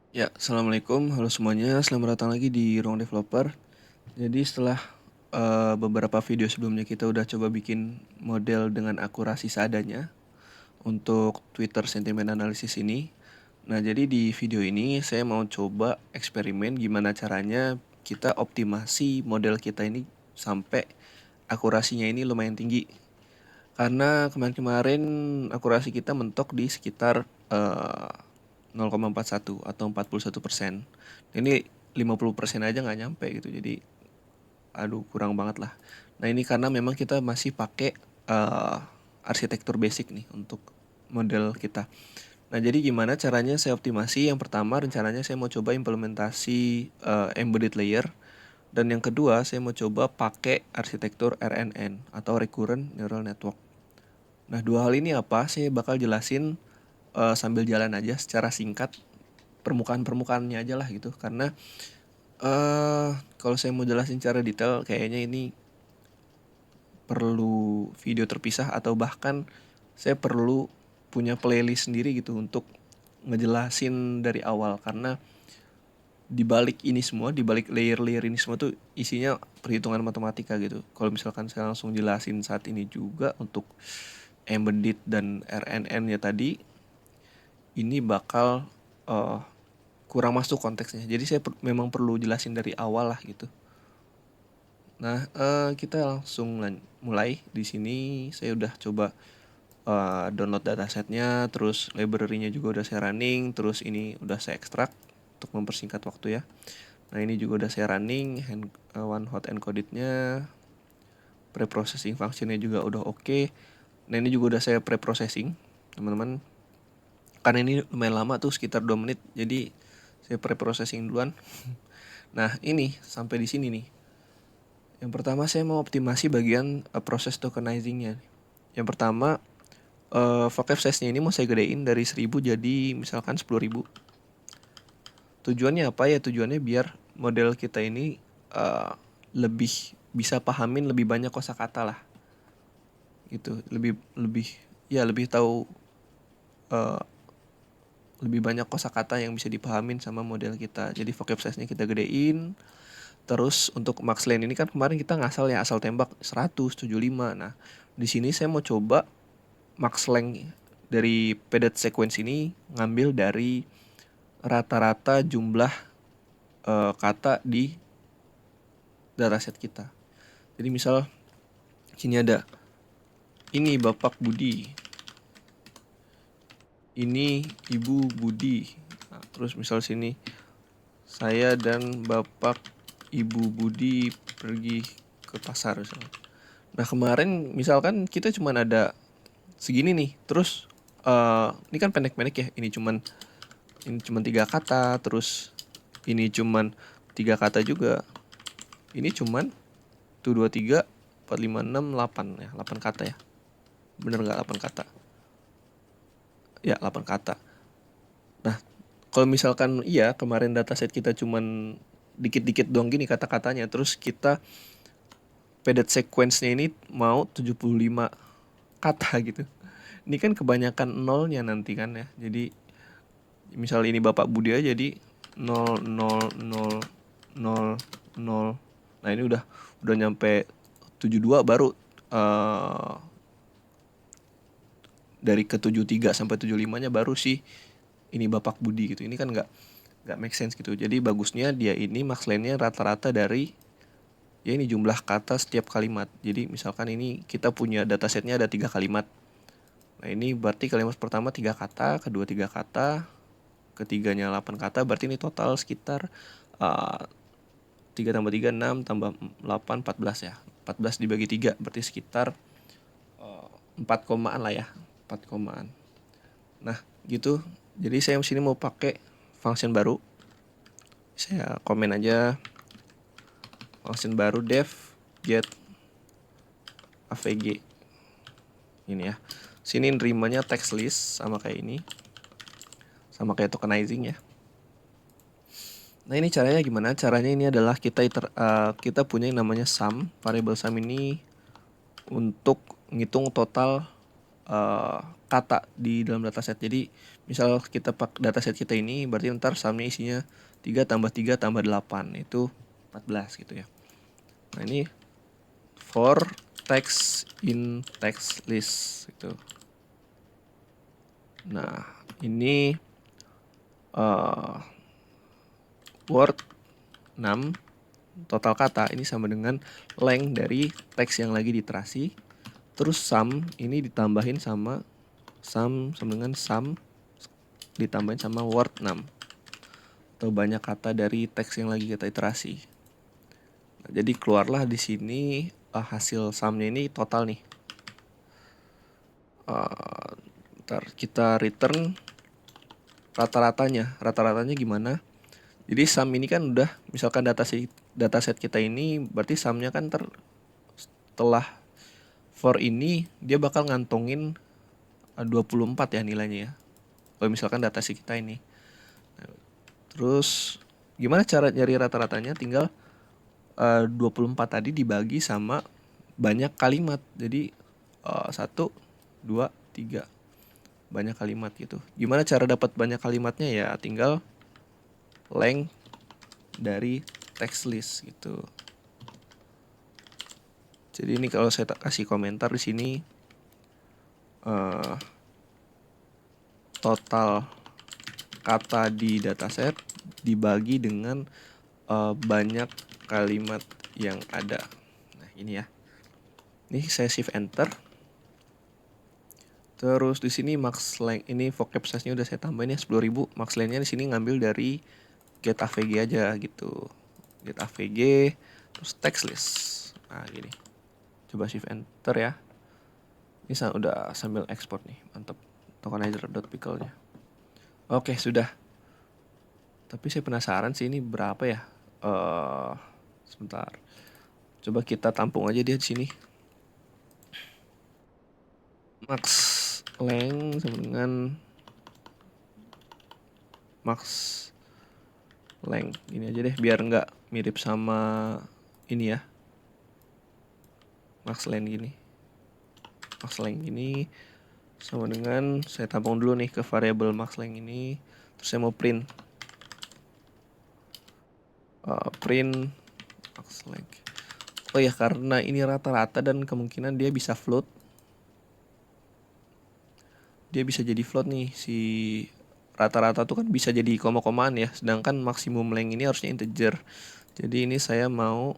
Ya, assalamualaikum, halo semuanya, selamat datang lagi di Ruang Developer. Jadi setelah beberapa video sebelumnya kita udah coba bikin model dengan akurasi seadanya untuk Twitter Sentiment Analysis ini. Nah, jadi di video ini saya mau coba eksperimen gimana caranya kita optimasi model kita ini sampai akurasinya ini lumayan tinggi. Karena kemarin-kemarin akurasi kita mentok di sekitar 0,41 atau 41%. Ini 50% aja nggak nyampe gitu. Jadi aduh kurang banget lah. Nah ini karena memang kita masih pakai eh, arsitektur basic nih untuk model kita. Nah jadi gimana caranya saya optimasi? Yang pertama rencananya saya mau coba implementasi embedded layer. Dan yang kedua saya mau coba pakai arsitektur RNN atau Recurrent Neural Network. Nah, dua hal ini apa? Saya bakal jelasin sambil jalan aja secara singkat permukaan-permukaannya aja lah gitu. Karena kalau saya mau jelasin secara detail kayaknya ini perlu video terpisah atau bahkan saya perlu punya playlist sendiri gitu untuk ngejelasin dari awal karena di balik ini semua, di balik layer-layer ini semua tuh isinya perhitungan matematika gitu. Kalau misalkan saya langsung jelasin saat ini juga untuk embedded dan RNN ya tadi, ini bakal eh, kurang masuk konteksnya. Jadi saya memang perlu jelasin dari awal lah gitu. Nah, kita langsung mulai. Di sini saya udah coba download datasetnya, terus library-nya juga udah saya running, terus ini udah saya ekstrak untuk mempersingkat waktu ya. Nah, ini juga udah saya running, one hot encoded-nya, preprocessing function-nya juga udah oke. Nah, ini juga udah saya preprocessing, teman-teman. Karena ini lumayan lama tuh sekitar 2 menit, jadi saya preprocessing duluan. Nah, ini sampai di sini nih. Yang pertama saya mau optimasi bagian proses tokenizing-nya. Yang pertama, vocab size-nya ini mau saya gedein dari 1000 jadi misalkan 10.000. Tujuannya apa ya? Tujuannya biar model kita ini lebih bisa pahamin lebih banyak kosakata lah. Gitu. Lebih lebih ya lebih tahu eh, lebih banyak kosakata yang bisa dipahamin sama model kita. Jadi vocab size-nya kita gedein. Terus untuk max lane ini kan kemarin kita ngasal ya asal tembak 175. Nah, di sini saya mau coba max length dari padded sequence ini ngambil dari rata-rata jumlah kata di dataset kita. Jadi misal sini ada ini Bapak Budi, ini Ibu Budi. Nah, terus misal sini saya dan Bapak Ibu Budi pergi ke pasar misalnya. Nah kemarin misalkan kita cuma ada segini nih, terus ini kan pendek-pendek ya, ini cuman 3 kata, terus ini cuman 3 kata juga, ini cuman tuh 2, 3, 4, 5, 6, 8 ya, 8 kata ya, bener nggak 8 kata? Ya 8 kata. Nah kalau misalkan iya kemarin dataset kita cuman dikit-dikit doang gini kata-katanya, terus kita padded sequence-nya ini mau 75 kata gitu. Ini kan kebanyakan nolnya nanti kan ya. Jadi misal ini Bapak Budi aja jadi 0, 0, 0, 0. Nah, ini udah nyampe 72 baru eh dari ke 73 sampai 75-nya baru sih ini Bapak Budi gitu. Ini kan nggak make sense gitu. Jadi bagusnya dia ini max length-nya rata-rata dari ya ini jumlah kata setiap kalimat. Jadi misalkan ini kita punya datasetnya ada 3 kalimat. Nah ini berarti kalimat pertama 3 kata, kedua 3 kata, ketiganya 8 kata, berarti ini total sekitar uh, 3 tambah 3 6 tambah 8 14 ya. 14 dibagi 3 berarti sekitar 4 komaan lah ya. 4 komaan. Nah gitu. Jadi saya sini mau pakai function baru. Saya komen aja function baru def get avg. Ini ya. Sini nerimanya text list sama kayak ini. Sama kayak tokenizing ya. Nah ini caranya gimana? Caranya ini adalah kita punya yang namanya sum. Variable sum ini untuk ngitung total kata di dalam dataset. Jadi misal kita pakai dataset kita ini, berarti ntar sumnya isinya 3 tambah 3 tambah 8, itu 14 gitu ya. Nah ini for text in text list gitu. Nah ini word 6 total kata ini sama dengan length dari teks yang lagi diterasi. Terus sum ini ditambahin sama sum sama dengan sum ditambahin sama word 6 atau banyak kata dari teks yang lagi kita iterasi. Nah, jadi keluarlah di sini hasil sumnya ini total nih. Ntar kita return rata-ratanya. Rata-ratanya gimana? Jadi sum ini kan udah, misalkan dataset kita ini berarti sumnya kan setelah for ini dia bakal ngantongin 24 ya nilainya ya. Kalau misalkan dataset kita ini. Terus gimana cara nyari rata-ratanya? Tinggal 24 tadi dibagi sama banyak kalimat. Jadi 1, 2, 3 banyak kalimat gitu. Gimana cara dapat banyak kalimatnya ya? Tinggal length dari text list gitu. Jadi ini kalau saya kasih komentar di sini total kata di dataset dibagi dengan banyak kalimat yang ada. Nah ini ya. Ini saya shift enter. Terus di sini max length ini vocab size-nya udah saya tambahin ya 10.000. Max length-nya di sini ngambil dari get avg aja gitu. Get avg terus text list. Nah gini. Coba shift enter ya. Ini udah sambil export nih. Mantap. Tokenizer.pickle-nya. Oke, sudah. Tapi saya penasaran sih ini berapa ya? Sebentar. Coba kita tampung aja dia di sini. Max length sama dengan max length. Ini aja deh biar nggak mirip sama ini ya. Max length gini. Max length ini sama dengan saya tampung dulu nih ke variabel max length ini. Terus saya mau print print max length. Oh ya, karena ini rata-rata dan kemungkinan dia bisa float. Dia bisa jadi float nih, si rata-rata tuh kan bisa jadi koma-komaan ya, sedangkan maksimum length ini harusnya integer. Jadi ini saya mau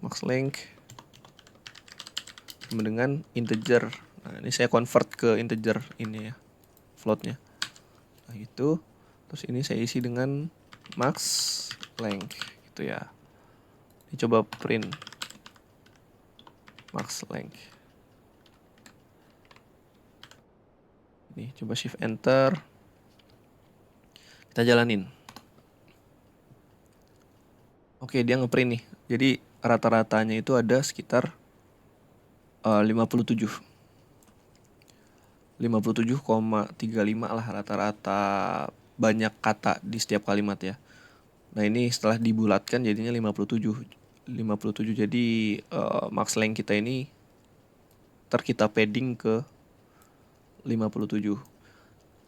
max length sama dengan integer. Nah ini saya convert ke integer ini ya, floatnya. Nah itu, terus ini saya isi dengan max length gitu ya. Ini coba print max length. Nih coba shift enter. Kita jalanin. Oke, dia ngeprint nih. Jadi rata-ratanya itu ada sekitar 57. 57,35 lah rata-rata banyak kata di setiap kalimat ya. Nah ini setelah dibulatkan jadinya 57. 57 jadi max length kita ini kita padding ke 57.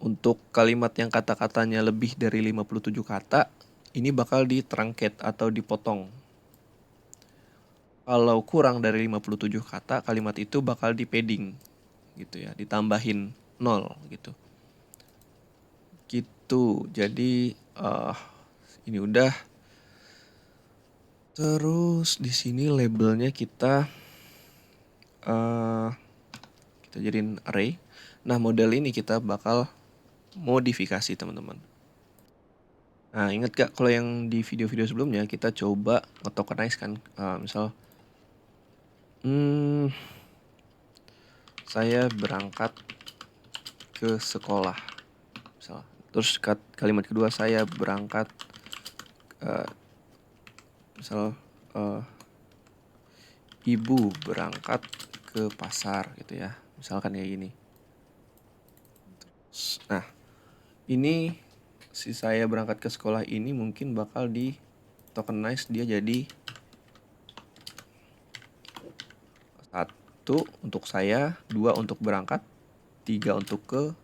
Untuk kalimat yang kata-katanya lebih dari 57 kata, ini bakal di-truncate atau dipotong. Kalau kurang dari 57 kata, kalimat itu bakal di-padding gitu ya, ditambahin 0 gitu. Gitu. Jadi ini udah. Terus di sini labelnya kita jadiin array. Nah, model ini kita bakal modifikasi teman-teman. Nah, ingat gak kalau yang di video-video sebelumnya kita coba nge-tokenize kan, misal saya berangkat ke sekolah misal. Terus kalimat kedua saya berangkat misal ibu berangkat ke pasar gitu ya, misalkan kayak gini. Nah ini si saya berangkat ke sekolah ini mungkin bakal di tokenize dia jadi 1 untuk saya, 2 untuk berangkat, 3 untuk ke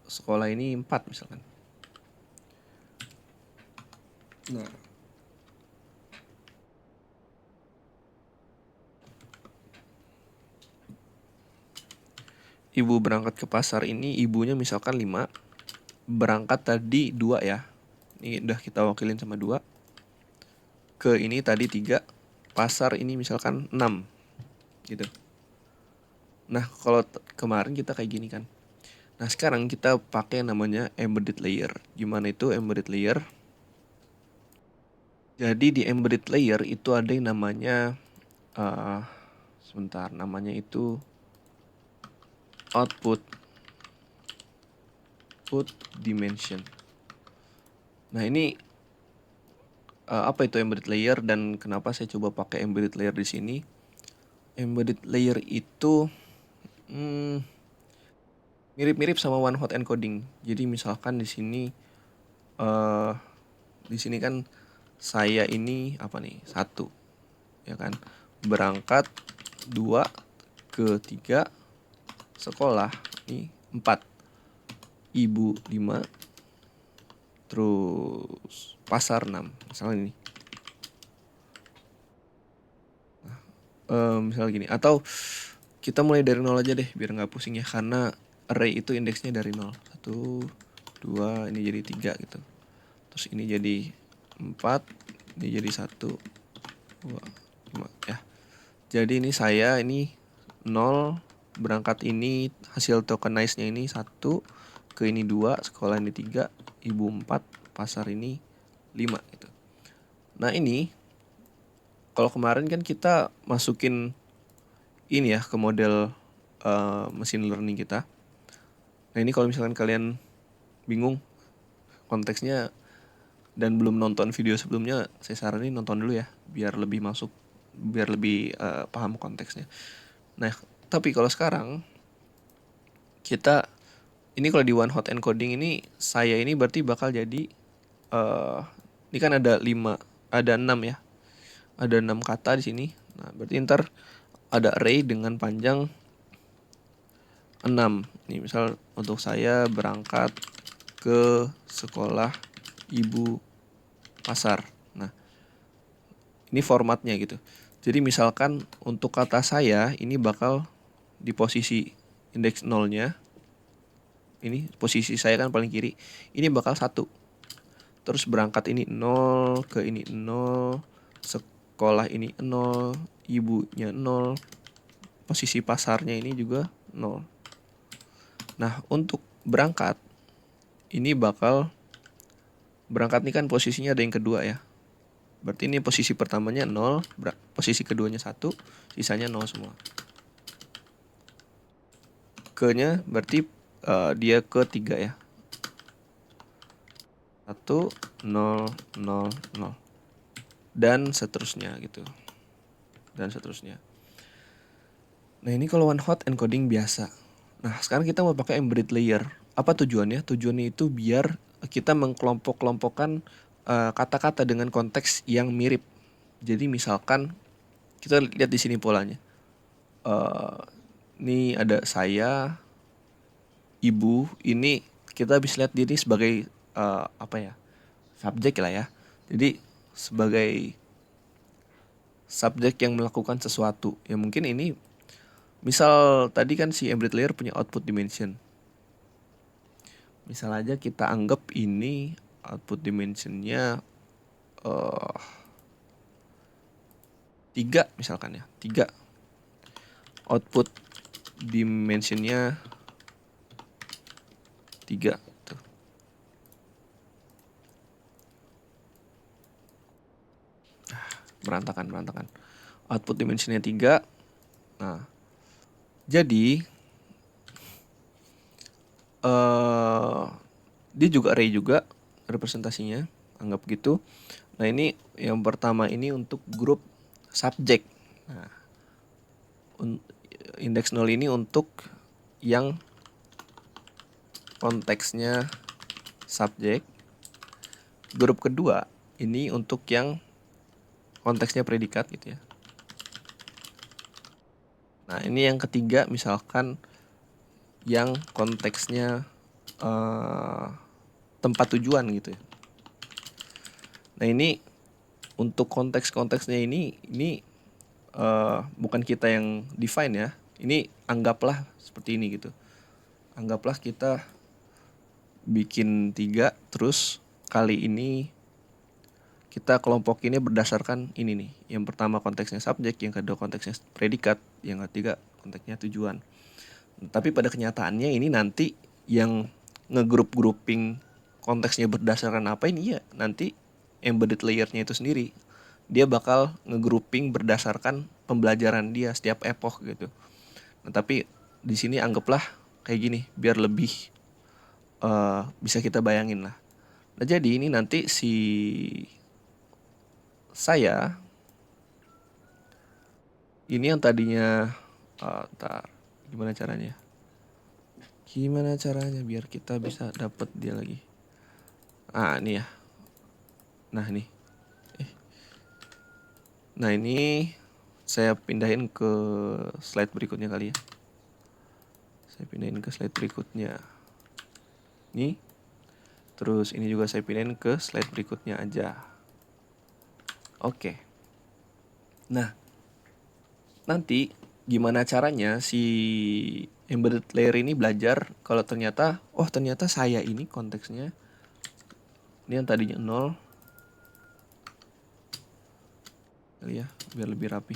sekolah ini 4 misalkan. Nah, ibu berangkat ke pasar ini, ibunya misalkan 5, berangkat tadi 2 ya. Ini udah kita wakilin sama 2. Ke ini tadi 3, pasar ini misalkan 6 gitu. Nah, kalau kemarin kita kayak gini kan. Nah, sekarang kita pakai namanya embedded layer. Gimana itu embedded layer? Jadi di embedded layer itu ada yang namanya sebentar, namanya itu output dimension. Nah, ini apa itu embedded layer dan kenapa saya coba pakai embedded layer di sini? Embedded layer itu mirip-mirip sama one hot encoding. Jadi misalkan di sini kan saya ini apa nih? 1 ya kan. Berangkat 2 ke 3 sekolah ini 4. Ibu 5 terus pasar 6 misalnya ini. Misalnya gini, atau kita mulai dari 0 aja deh biar nggak pusing ya, karena array itu indeksnya dari 0. 1, 2, ini jadi 3 gitu. Terus ini jadi 4, ini jadi 1, 2, 5 ya. Jadi ini saya ini 0, berangkat ini hasil tokenize-nya ini 1, ke ini 2, sekolah ini 3, ibu 4, pasar ini 5 gitu. Nah, ini kalau kemarin kan kita masukin ini ya ke model machine learning kita. Nah, ini kalau misalkan kalian bingung konteksnya dan belum nonton video sebelumnya, saya saranin nonton dulu ya biar lebih masuk, biar lebih paham konteksnya. Nah, tapi kalau sekarang kita ini kalau di one hot encoding ini, saya ini berarti bakal jadi ini kan ada 6 ya. Ada 6 kata di sini. Nah, berarti ntar ada array dengan panjang 6. Nih, misal untuk saya berangkat ke sekolah ibu pasar. Nah, ini formatnya gitu. Jadi misalkan untuk kata saya ini bakal di posisi indeks 0-nya. Ini posisi saya kan paling kiri. Ini bakal 1. Terus berangkat ini 0, ke ini 0, sekolah ini 0, ibunya 0, posisi pasarnya ini juga 0. Nah, untuk berangkat ini bakal berangkat ini kan posisinya ada yang kedua ya. Berarti ini posisi pertamanya 0, posisi keduanya 1, sisanya 0 semua. Ke-nya berarti dia ke 3 ya. 1, 0, 0, 0. Dan seterusnya gitu. Dan seterusnya. Nah, ini kalau one hot encoding biasa. Nah, sekarang kita mau pakai embedded layer. Apa tujuannya? Tujuannya itu biar kita mengkelompok-kelompokkan kata-kata dengan konteks yang mirip. Jadi misalkan kita lihat di sini polanya. Ini ada saya, ibu. Ini kita bisa lihat diri sebagai apa ya? Subjek lah ya. Jadi sebagai subjek yang melakukan sesuatu. Ya mungkin ini misal tadi kan si embedded layer punya output dimension. Misal aja kita anggap ini output dimensionnya 3 misalkan ya. 3. Output dimensionnya 3 tuh. Berantakan. Output dimensionnya 3. Nah, jadi dia juga array juga representasinya, anggap gitu. Nah, ini yang pertama ini untuk grup subjek. Nah, indeks 0 ini untuk yang konteksnya subjek. Grup kedua ini untuk yang konteksnya predikat gitu ya. Nah ini yang ketiga, misalkan yang konteksnya tempat tujuan gitu ya. Nah ini untuk konteks-konteksnya ini bukan kita yang define ya. Ini anggaplah seperti ini gitu. Anggaplah kita bikin 3, terus kali ini kita kelompok ini berdasarkan ini nih. Yang pertama konteksnya subjek, yang kedua konteksnya predikat, yang ketiga konteksnya tujuan. Tapi pada kenyataannya ini nanti yang ngegroup-grouping konteksnya berdasarkan apa ini ya nanti embedded layernya itu sendiri. Dia bakal ngegrouping berdasarkan pembelajaran dia setiap epoch gitu. Nah, tapi di sini anggaplah kayak gini biar lebih bisa kita bayangin lah. Nah, jadi ini nanti si saya ini yang tadinya gimana caranya? Gimana caranya biar kita bisa dapat dia lagi? Ini ya. Nah, nih. Nah, ini saya pindahin ke slide berikutnya kali ya. Saya pindahin ke slide berikutnya. Nih. Terus ini juga saya pindahin ke slide berikutnya aja. Oke. Nah, nanti gimana caranya si embedded layer ini belajar kalau ternyata saya ini konteksnya ini yang tadinya 0 kali ya biar lebih rapi.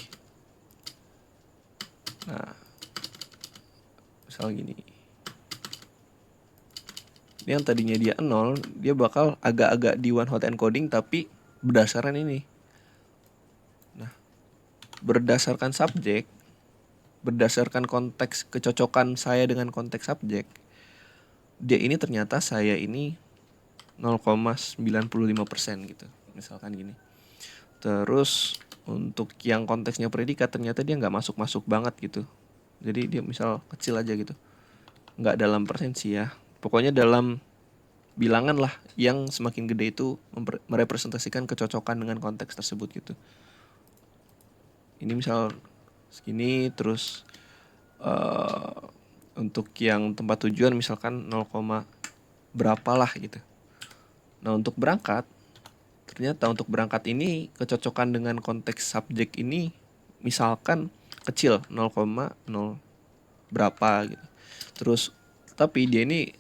Nah, misal gini. Ini yang tadinya dia 0, dia bakal agak-agak di one hot encoding tapi berdasarkan ini. Nah, berdasarkan subjek, berdasarkan konteks kecocokan saya dengan konteks subjek, dia ini ternyata saya ini 0,95% gitu. Misalkan gini. Terus untuk yang konteksnya predikat ternyata dia nggak masuk-masuk banget gitu. Jadi dia misal kecil aja gitu. Nggak dalam persen sih ya. Pokoknya dalam bilangan lah yang semakin gede itu merepresentasikan kecocokan dengan konteks tersebut gitu. Ini misal segini terus untuk yang tempat tujuan misalkan 0, berapa lah gitu. Nah untuk berangkat ternyata untuk berangkat ini kecocokan dengan konteks subjek ini misalkan kecil 0, berapa gitu. Terus tapi dia ini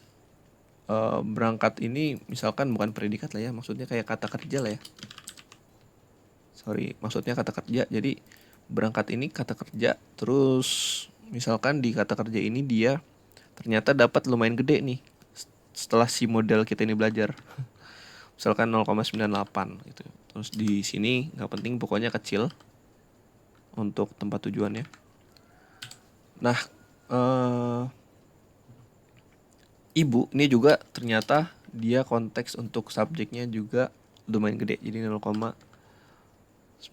berangkat ini misalkan bukan predikat lah ya, maksudnya kayak kata kerja lah ya. Maksudnya kata kerja. Jadi berangkat ini kata kerja, terus misalkan di kata kerja ini dia ternyata dapat lumayan gede nih setelah si model kita ini belajar. Misalkan 0,98 gitu. Terus di sini nggak penting pokoknya kecil untuk tempat tujuannya. Nah, ibu ini juga ternyata dia konteks untuk subjeknya juga lumayan gede. Jadi 0,97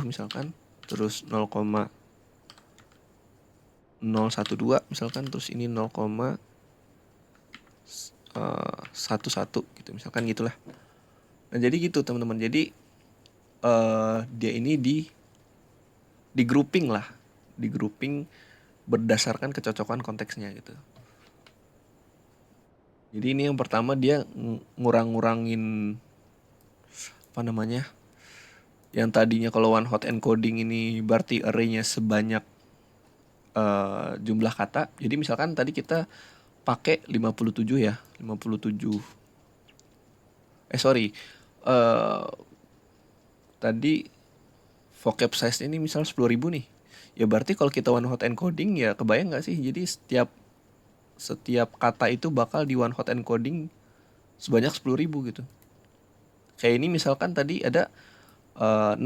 misalkan, terus 0,012 misalkan, terus ini 0,11 gitu misalkan gitulah. Nah jadi gitu teman-teman. Jadi dia ini di grouping lah, di grouping berdasarkan kecocokan konteksnya gitu. Jadi ini yang pertama dia ngurang-ngurangin apa namanya? Yang tadinya kalau one hot encoding ini berarti array-nya sebanyak jumlah kata. Jadi misalkan tadi kita pakai 57 ya, 57. Tadi vocab size ini misal 10.000 nih. Ya berarti kalau kita one hot encoding ya kebayang gak sih? Jadi setiap kata itu bakal di one hot encoding sebanyak 10.000 gitu. Kayak ini misalkan tadi ada 6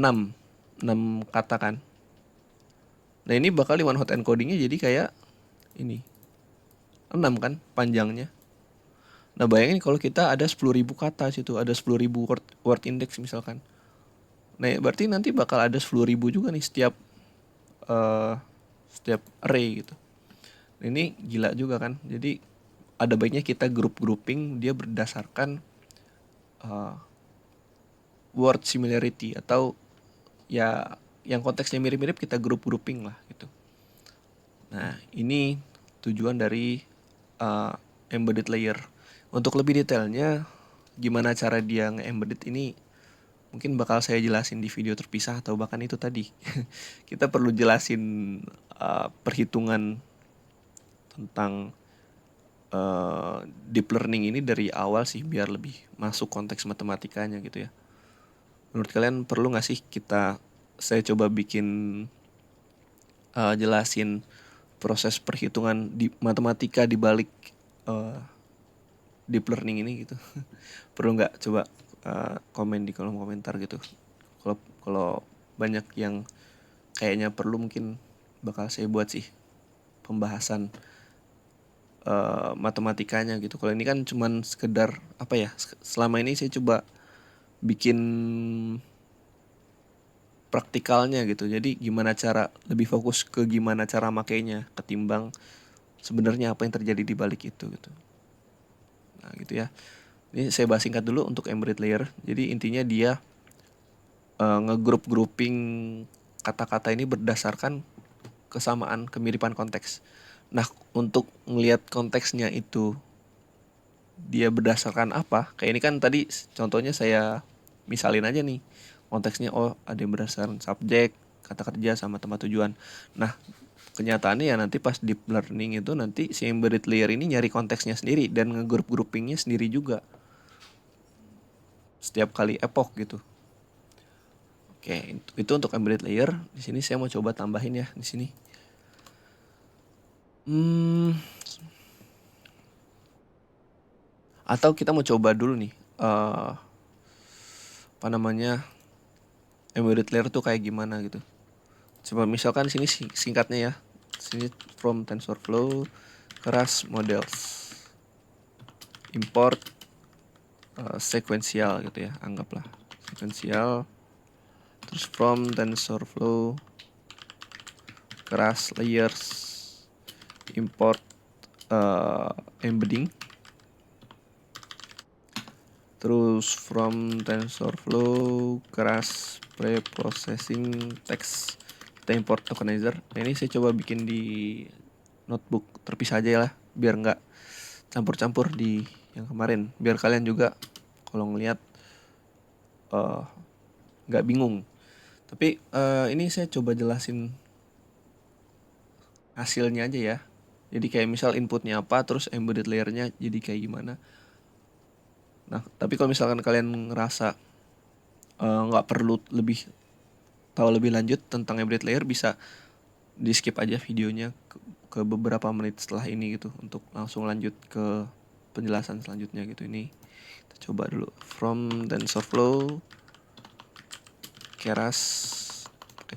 kata kan. Nah ini bakal di one hot encodingnya jadi kayak ini 6 kan panjangnya. Nah bayangin kalau kita ada 10.000 kata situ, ada 10.000 word index misalkan. Nah berarti nanti bakal ada 10.000 juga nih setiap array gitu. Nah, ini gila juga kan. Jadi ada baiknya kita grouping dia berdasarkan word similarity atau ya yang konteksnya mirip-mirip kita grouping lah gitu. Nah, ini tujuan dari embedded layer. Untuk lebih detailnya, gimana cara dia nge-embedded ini mungkin bakal saya jelasin di video terpisah atau bahkan itu tadi. Kita perlu jelasin perhitungan tentang deep learning ini dari awal sih biar lebih masuk konteks matematikanya gitu ya. Menurut kalian perlu nggak sih saya coba bikin jelasin proses perhitungan di matematika di balik uh, deep learning ini gitu? Perlu nggak coba komen di kolom komentar gitu. Kalau kalau banyak yang kayaknya perlu mungkin bakal saya buat sih pembahasan matematikanya gitu. Kalau ini kan cuman sekedar apa ya? Selama ini saya coba bikin praktikalnya gitu. Jadi gimana cara lebih fokus ke gimana cara makainya ketimbang sebenarnya apa yang terjadi di balik itu gitu. Nah, gitu ya. Ini saya bahas singkat dulu untuk embedded layer. Jadi intinya dia ngegroup-grouping kata-kata ini berdasarkan kesamaan, kemiripan konteks. Nah, untuk ngelihat konteksnya itu dia berdasarkan apa? Kayak ini kan tadi contohnya saya misalin aja nih. Konteksnya ada yang berdasarkan subjek, kata kerja sama tempat tujuan. Nah, kenyataannya ya nanti pas deep learning itu nanti si embedded layer ini nyari konteksnya sendiri dan ngegroup-groupingnya sendiri juga. Setiap kali epoch gitu. Oke, itu untuk embedded layer. Di sini saya mau coba tambahin ya di sini. Atau kita mau coba dulu nih, apa namanya, embedded layer tuh kayak gimana gitu. Coba misalkan sini singkatnya ya. Sini from TensorFlow keras models import sequential gitu ya, anggaplah sequential. Terus from TensorFlow keras layers import embedding. Terus from TensorFlow keras pre-processing text kita import tokenizer. Nah, ini saya coba bikin di notebook terpisah aja lah biar nggak campur-campur di yang kemarin, biar kalian juga kalau ngelihat nggak bingung. Tapi ini saya coba jelasin hasilnya aja ya. Jadi kayak misal inputnya apa, terus embedded layernya jadi kayak gimana. Nah, tapi kalau misalkan kalian ngerasa nggak perlu tahu lebih lanjut tentang embedded layer, bisa di skip aja videonya ke beberapa menit setelah ini gitu untuk langsung lanjut ke penjelasan selanjutnya gitu. Ini kita coba dulu from TensorFlow keras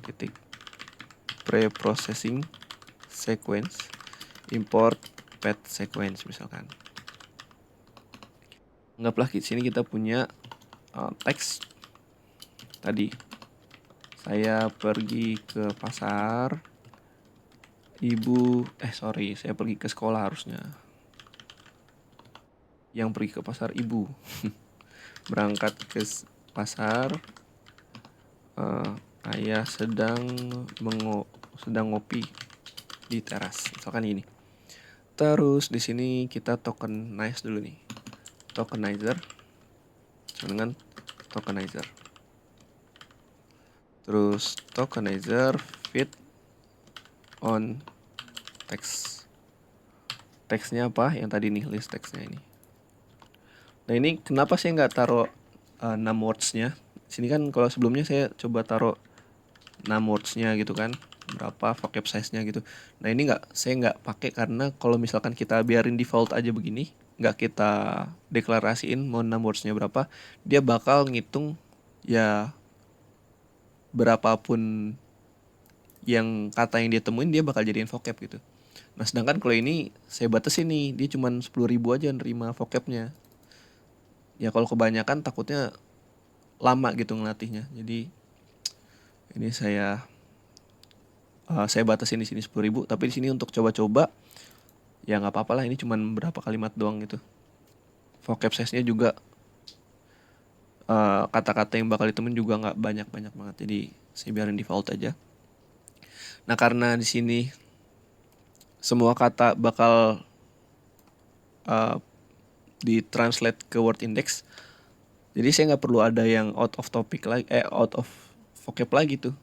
titik pre-processing sequence import path sequence misalkan. Anggaplah di sini kita punya teks tadi. Saya pergi ke pasar. Saya pergi ke sekolah harusnya. Yang pergi ke pasar ibu. Berangkat ke pasar. Ayah sedang ngopi di teras. Misalkan ini. Terus di sini kita tokenize dulu nih. Tokenizer dengan tokenizer. Terus tokenizer fit on text. Teksnya apa? Yang tadi nih list teksnya ini. Nah, ini kenapa saya nggak taruh 6 words-nya? Sini kan kalau sebelumnya saya coba taruh 6 words-nya gitu kan. Berapa vocab size-nya gitu. Nah, ini saya nggak pakai karena kalau misalkan kita biarin default aja begini, nggak kita deklarasiin mau 6 words-nya berapa, dia bakal ngitung ya berapapun yang kata yang dia temuin dia bakal jadiin vocab gitu. Nah, sedangkan kalau ini saya batasin nih, dia cuma 10.000 aja nerima vocabnya. Ya kalau kebanyakan takutnya lama gitu ngelatihnya. Jadi ini saya batasin di sini 10.000, tapi di sini untuk coba-coba ya nggak apa-apa lah, ini cuma berapa kalimat doang gitu. Vocab size-nya juga kata-kata yang bakal ditemuin juga nggak banyak-banyak banget. Jadi saya biarin default aja. Nah, karena di sini semua kata bakal ditranslate ke word index. Jadi saya nggak perlu ada yang out of topic lagi, out of vocab lagi tuh.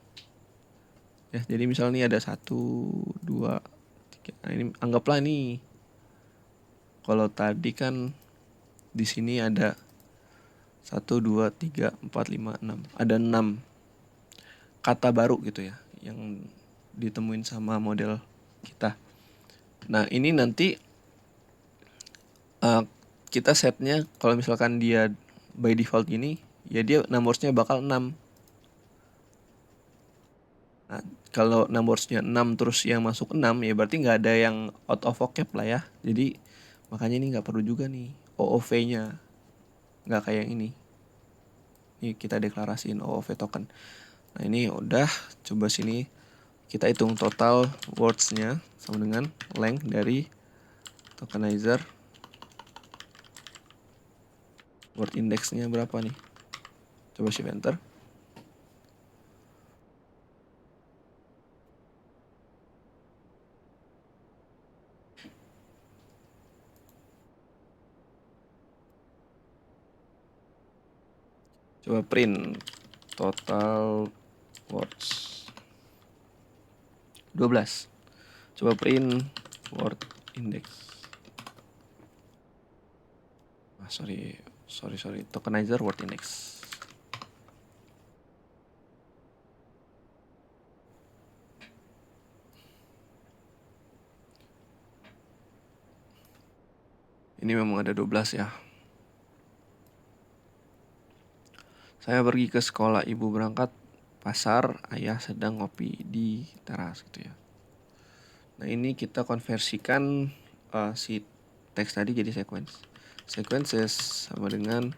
Ya, jadi misalnya ini ada 1, 2, 3. Nah, ini anggaplah nih. Kalau tadi kan di sini ada 1, 2, 3, 4, 5, 6. Ada 6 kata baru gitu ya yang ditemuin sama model kita. Nah, ini nanti kita setnya kalau misalkan dia by default gini, ya dia numbersnya bakal 6. Nah, kalau numbersnya 6 terus yang masuk 6, ya berarti nggak ada yang out of vocab lah ya. Jadi makanya ini nggak perlu juga nih OOV-nya, nggak kayak yang ini. Ini kita deklarasiin OOV token. Nah, ini udah, coba sini kita hitung total words-nya sama dengan length dari tokenizer. Word index-nya berapa nih? Coba shift enter. Coba print total words 12. Coba print word index. Sorry. Tokenizer word index. Ini memang ada 12 ya. Saya pergi ke sekolah, ibu berangkat pasar, ayah sedang ngopi di teras gitu ya. Nah, ini kita konversikan si teks tadi jadi sequence. Sequences sama dengan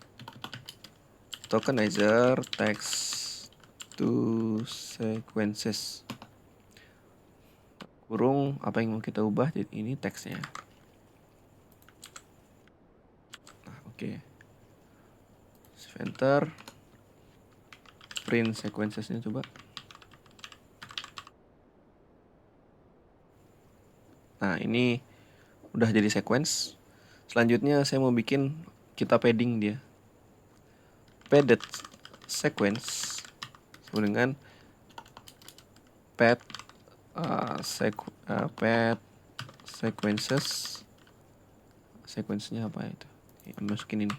tokenizer text to sequences. Kurung apa yang mau kita ubah, jadi ini teksnya. Nah, oke. Shift enter. Print sequencesnya coba. Nah, ini udah jadi sequence. Selanjutnya saya mau bikin kita padding dia. Padded sequence sama dengan pad pad sequences. Sequence-nya apa itu? Masukin ini.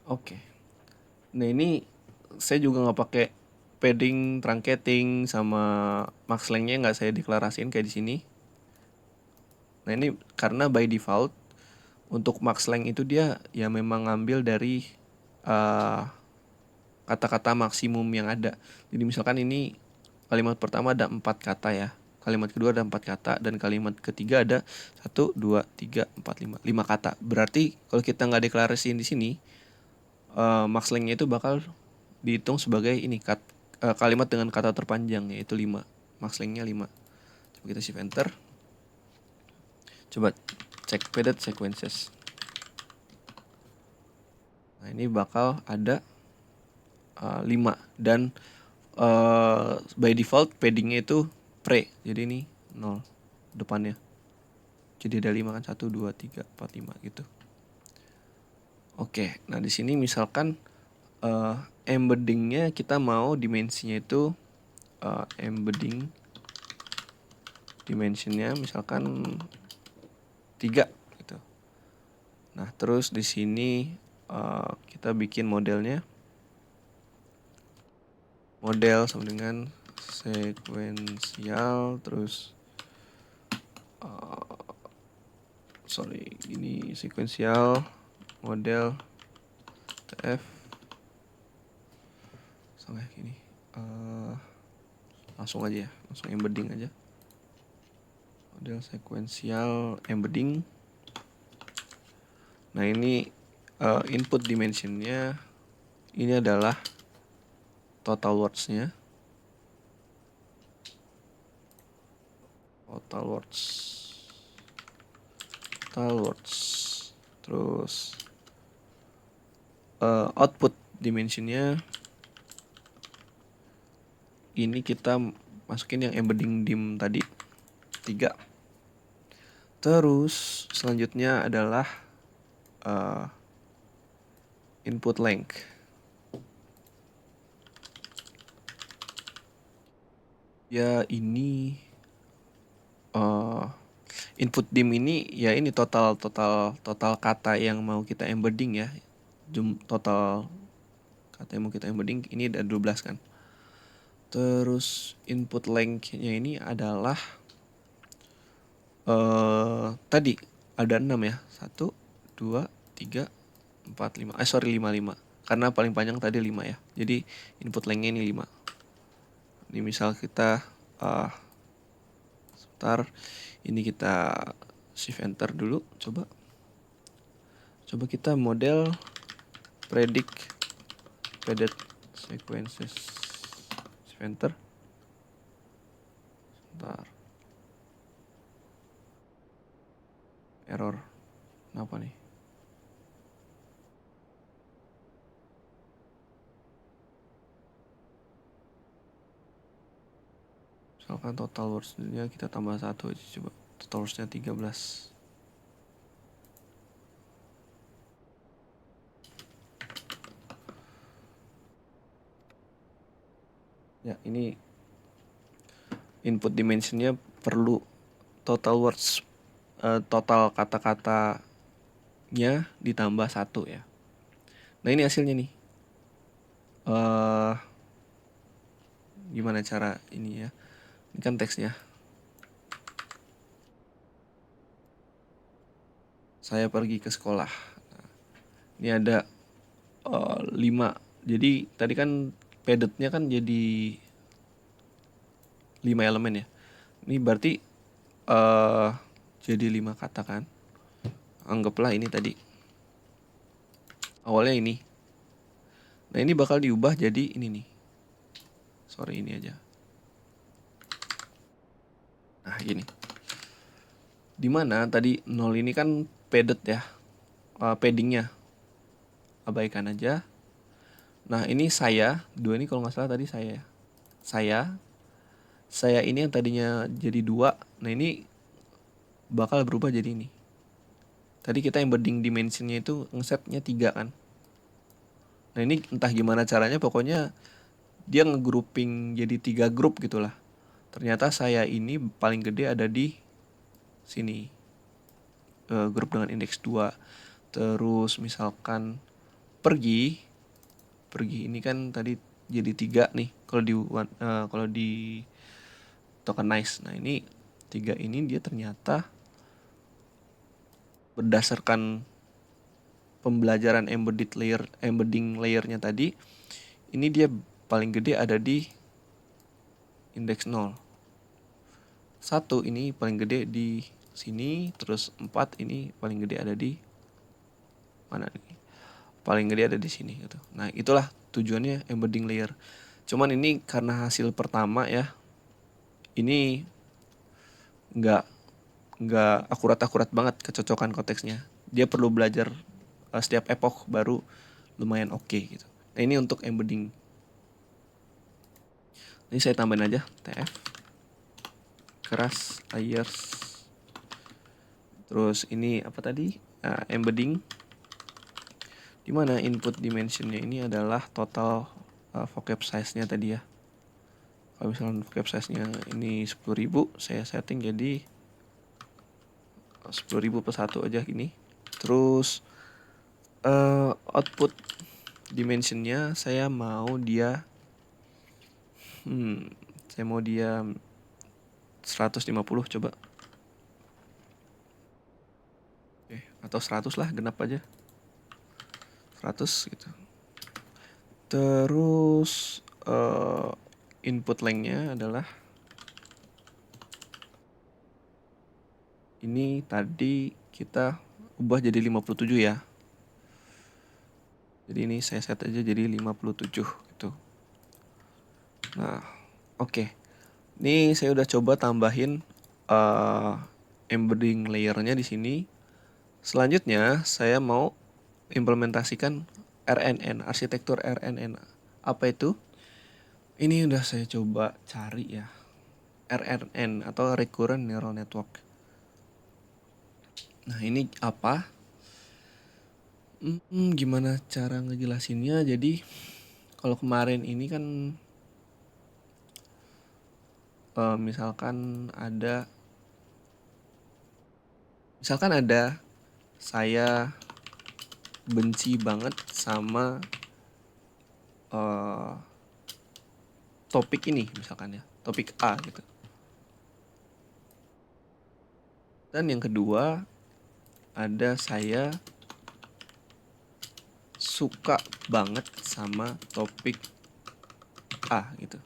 Oke. Nah, ini saya juga nggak pakai padding, truncating sama max length-nya nggak saya deklarasiin kayak di sini. Nah, ini karena by default untuk max length itu dia ya memang ngambil dari kata-kata maksimum yang ada. Jadi misalkan ini kalimat pertama ada 4 kata ya. Kalimat kedua ada 4 kata dan kalimat ketiga ada 1, 2, 3, 4, 5 kata. Berarti kalau kita nggak deklarasiin di sini, max length-nya itu bakal dihitung sebagai ini kalimat dengan kata terpanjang, yaitu 5. Max length-nya 5. Coba kita shift enter. Coba cek padded sequences. Nah, ini bakal ada 5 dan by default paddingnya itu pre, jadi ini 0 depannya. Jadi ada 5 kan, 1, 2, 3, 4, 5 gitu. Oke, nah di sini misalkan embeddingnya kita mau dimensinya itu embedding dimensionnya misalkan 3 gitu. Nah, terus di sini kita bikin modelnya. Model sama dengan sekuensial, terus ini sekuensial model TF sampai gini. Langsung aja ya, langsung embedding aja. Model sekuensial embedding. Nah, ini input dimensionnya ini adalah total words-nya. Total words. Terus output dimensionnya ini kita masukin yang embedding dim tadi 3. Terus selanjutnya adalah input length. Ya ini input dim ini ya ini total kata yang mau kita embedding ya. Total kata yang mau kita embedding ini ada 12 kan. Terus input length-nya ini adalah tadi ada 6 ya. 1 2 3 4 5. 5. Karena paling panjang tadi 5 ya. Jadi input length-nya ini 5. Ini misal kita sebentar, ini kita shift enter dulu, coba kita model predict sequences, shift enter, sebentar, error, kenapa nih? Misalkan total words-nya kita tambah 1 aja, coba total words-nya 13. Ya, ini input dimensionnya perlu total words, total kata-katanya ditambah 1 ya. Nah ini hasilnya nih. Gimana cara ini ya? Ini kan teksnya. Saya pergi ke sekolah. Nah, ini ada 5. Jadi tadi kan paddednya kan jadi 5 elemen ya. Ini berarti jadi 5 kata kan. Anggaplah ini tadi. Awalnya ini. Nah ini bakal diubah jadi ini nih. Sorry, ini aja. Nah gini. Dimana tadi 0 ini kan padded ya. Paddingnya. Abaikan aja. Nah ini saya. 2 ini kalau gak salah tadi saya ya. Saya ini yang tadinya jadi 2. Nah ini bakal berubah jadi ini. Tadi kita embedding dimensionnya itu ngesetnya 3 kan. Nah ini entah gimana caranya, pokoknya dia ngegrouping jadi 3 grup gitulah. Ternyata saya ini paling gede ada di sini, grup dengan indeks 2. Terus misalkan pergi ini kan tadi jadi 3 nih kalau di tokenize. Nah ini 3 ini dia ternyata berdasarkan pembelajaran embedding layernya tadi, ini dia paling gede ada di indeks 0. 1 ini paling gede di sini, terus 4 ini paling gede ada di mana nih? Paling gede ada di sini gitu. Nah, itulah tujuannya embedding layer. Cuman ini karena hasil pertama ya. Ini nggak akurat banget kecocokan konteksnya. Dia perlu belajar setiap epoch baru lumayan oke gitu. Nah, ini untuk embedding. Ini saya tambahin aja tf keras layers. Terus ini apa tadi? Embedding. Dimana input dimensionnya ini adalah total vocab size-nya tadi ya. Kalau misalnya vocab size-nya ini 10.000, saya setting jadi 10.000 plus 1 aja gini. Terus output dimensionnya saya mau dia 150 coba. Atau 100 lah, genap aja. 100 gitu. Terus input length-nya adalah ini tadi kita ubah jadi 57 ya. Jadi ini saya set aja jadi 57 gitu. Nah, oke. Ini saya udah coba tambahin embedding layernya di sini. Selanjutnya saya mau implementasikan RNN, arsitektur RNN. Apa itu? Ini udah saya coba cari ya. RNN atau Recurrent Neural Network. Nah, ini apa? Gimana cara ngejelasinnya? Jadi kalau kemarin ini kan misalkan ada saya benci banget sama eh, topik ini misalkan ya, topik A gitu. Dan yang kedua ada saya suka banget sama topik A gitu.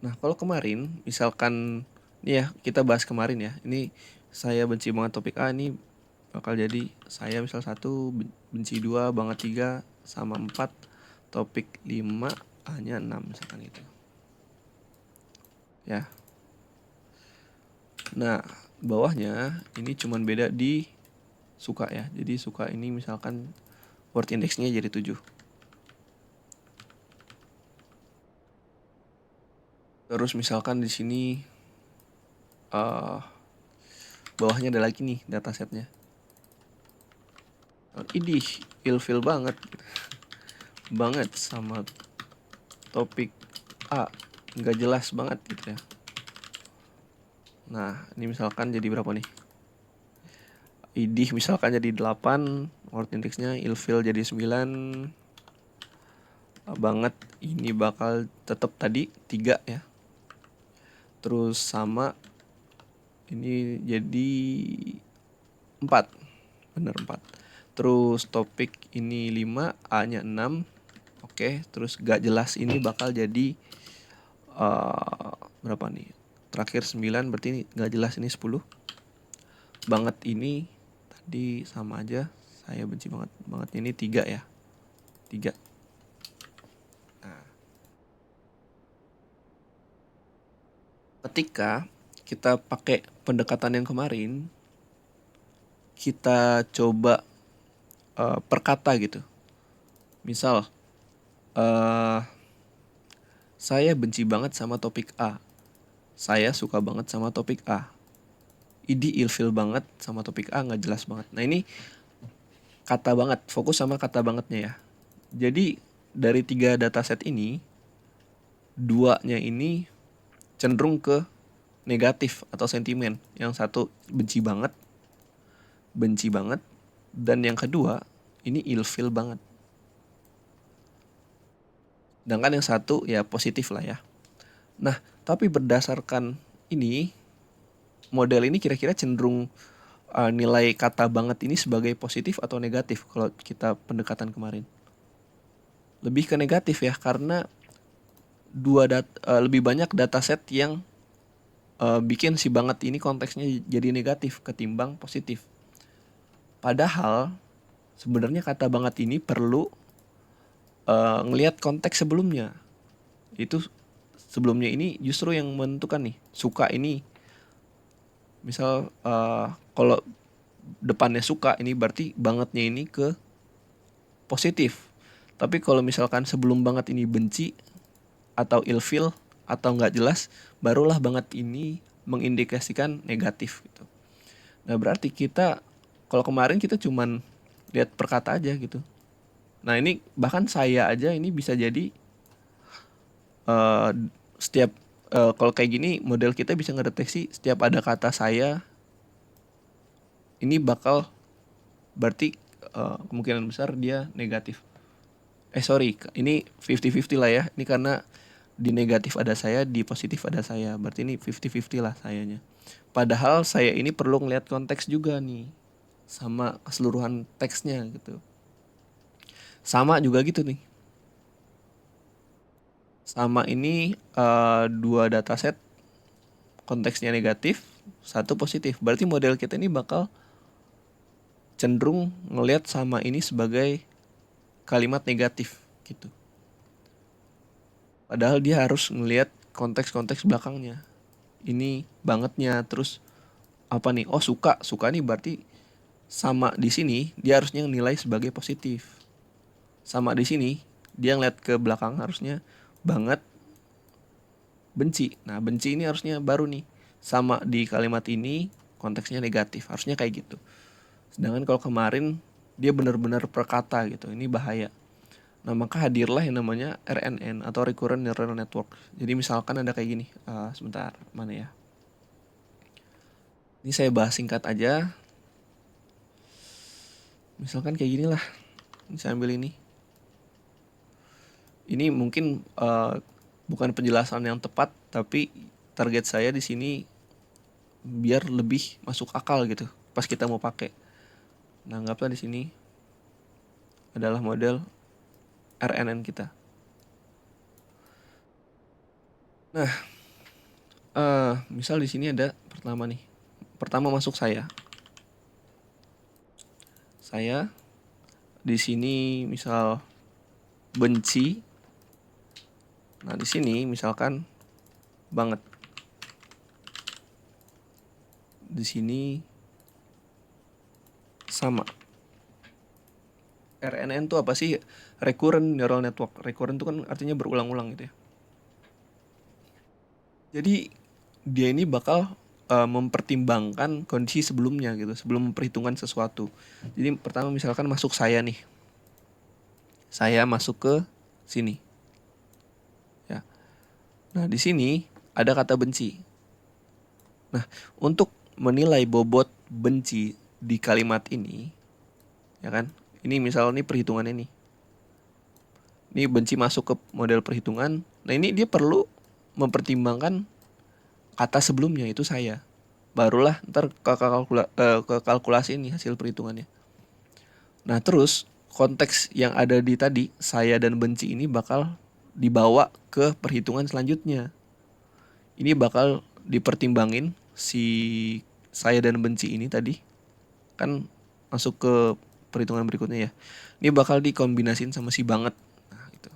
Nah, kalau kemarin misalkan ini ya kita bahas kemarin ya. Ini saya benci banget topik A, ini bakal jadi saya misal 1 benci 2 banget 3 sama 4 topik 5 A-nya 6 misalkan gitu. Ya. Nah, bawahnya ini cuman beda di suka ya. Jadi suka ini misalkan word indexnya jadi 7. Terus misalkan di sini bawahnya ada lagi nih datasetnya. Idih, ilfil banget. Banget sama topik A. Nggak jelas banget gitu ya. Nah, ini misalkan jadi berapa nih? Idih misalkan jadi 8, word indexnya ilfil jadi 9. Banget ini bakal tetap tadi 3 ya. Terus sama ini jadi 4. Bener 4. Terus topik ini 5, A-nya 6. Oke, terus gak jelas ini bakal jadi berapa nih? Terakhir 9, berarti ini gak jelas ini 10. Banget ini tadi sama aja. Saya benci banget. Banget ini 3 ya. 3. Nah, ketika kita pakai pendekatan yang kemarin, kita coba perkata gitu. Misal, saya benci banget sama topik A. Saya suka banget sama topik A. Idi ilfil banget sama topik A, nggak jelas banget. Nah, ini kata banget, fokus sama kata bangetnya ya. Jadi dari 3 dataset ini, 2-nya ini cenderung ke negatif atau sentimen. Yang satu benci banget, dan yang kedua ini ilfil banget. Sedangkan yang satu ya positif lah ya. Nah, tapi berdasarkan ini, model ini kira-kira cenderung nilai kata banget ini sebagai positif atau negatif kalau kita pendekatan kemarin? Lebih ke negatif ya, karena lebih banyak dataset yang bikin si banget ini konteksnya jadi negatif ketimbang positif. Padahal sebenarnya kata banget ini perlu ngelihat konteks sebelumnya. Itu sebelumnya ini justru yang menentukan nih. Suka ini misal kalau depannya suka ini berarti bangetnya ini ke positif. Tapi kalau misalkan sebelum banget ini benci atau ilfil atau nggak jelas, barulah banget ini mengindikasikan negatif gitu. Nah, berarti kita kalau kemarin kita cuman lihat perkata aja gitu. Nah, ini bahkan saya aja ini bisa jadi setiap kalau kayak gini model kita bisa ngedeteksi setiap ada kata saya ini bakal berarti kemungkinan besar dia negatif. Sorry, ini 50-50 lah ya. Ini karena di negatif ada saya, di positif ada saya. Berarti ini 50-50 lah sayanya. Padahal saya ini perlu ngeliat konteks juga nih. Sama keseluruhan teksnya gitu. Sama juga gitu nih. Sama ini 2 dataset konteksnya negatif, 1 positif. Berarti model kita ini bakal cenderung ngelihat sama ini sebagai kalimat negatif gitu. Padahal dia harus ngelihat konteks-konteks belakangnya. Ini bangetnya, terus apa nih? Oh, suka nih berarti sama di sini dia harusnya nilai sebagai positif. Sama di sini dia ngeliat ke belakang harusnya banget benci. Nah, benci ini harusnya baru nih. Sama di kalimat ini konteksnya negatif, harusnya kayak gitu. Sedangkan kalau kemarin dia benar-benar per kata gitu, ini bahaya. Nah maka hadirlah yang namanya RNN atau Recurrent Neural Network. Jadi misalkan ada kayak gini, sebentar mana ya? Ini saya bahas singkat aja. Misalkan kayak gini lah, ini saya ambil ini. Ini mungkin bukan penjelasan yang tepat, tapi target saya di sini biar lebih masuk akal gitu pas kita mau pakai. Nah anggaplah di sini adalah model RNN kita. Nah, misal di sini ada pertama nih. Pertama masuk saya. Saya di sini misal benci. Nah, di sini misalkan banget. Di sini sama. RNN itu apa sih? Recurrent Neural Network. Recurrent itu kan artinya berulang-ulang gitu ya. Jadi dia ini bakal mempertimbangkan kondisi sebelumnya gitu, sebelum memperhitungkan sesuatu. Jadi pertama misalkan masuk saya nih. Saya masuk ke sini. Ya. Nah, di sini ada kata benci. Nah, untuk menilai bobot benci di kalimat ini, ya kan? Ini misalnya perhitungannya nih. Ini benci masuk ke model perhitungan. Nah, ini dia perlu mempertimbangkan kata sebelumnya itu saya. Barulah ntar ke kalkulasi ini hasil perhitungannya. Nah, terus konteks yang ada di tadi saya dan benci ini bakal dibawa ke perhitungan selanjutnya. Ini bakal dipertimbangin si saya dan benci ini tadi kan masuk ke perhitungan berikutnya ya. Ini bakal dikombinasin sama si banget. Nah, itu.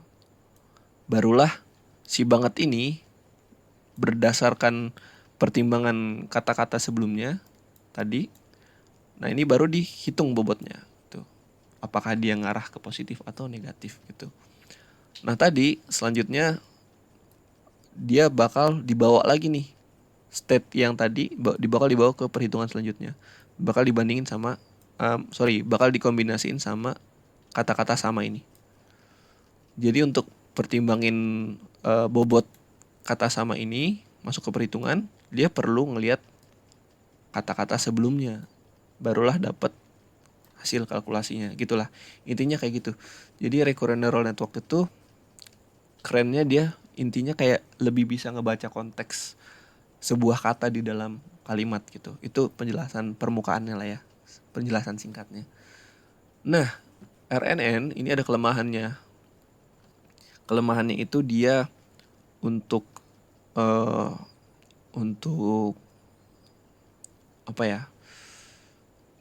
Barulah si banget ini berdasarkan pertimbangan kata-kata sebelumnya tadi. Nah, ini baru dihitung bobotnya. Tuh. Apakah dia ngarah ke positif atau negatif gitu. Nah, tadi selanjutnya dia bakal dibawa lagi nih. State yang tadi bakal dibawa ke perhitungan selanjutnya. Bakal dibandingin sama bakal dikombinasiin sama kata-kata sama ini. Jadi untuk pertimbangin bobot kata sama ini masuk ke perhitungan, dia perlu ngelihat kata-kata sebelumnya. Barulah dapat hasil kalkulasinya, gitulah. Intinya kayak gitu. Jadi recurrent neural network itu kerennya dia intinya kayak lebih bisa ngebaca konteks sebuah kata di dalam kalimat gitu. Itu penjelasan permukaannya lah ya. Penjelasan singkatnya. Nah, RNN ini ada kelemahannya. Kelemahannya itu dia untuk uh, untuk apa ya?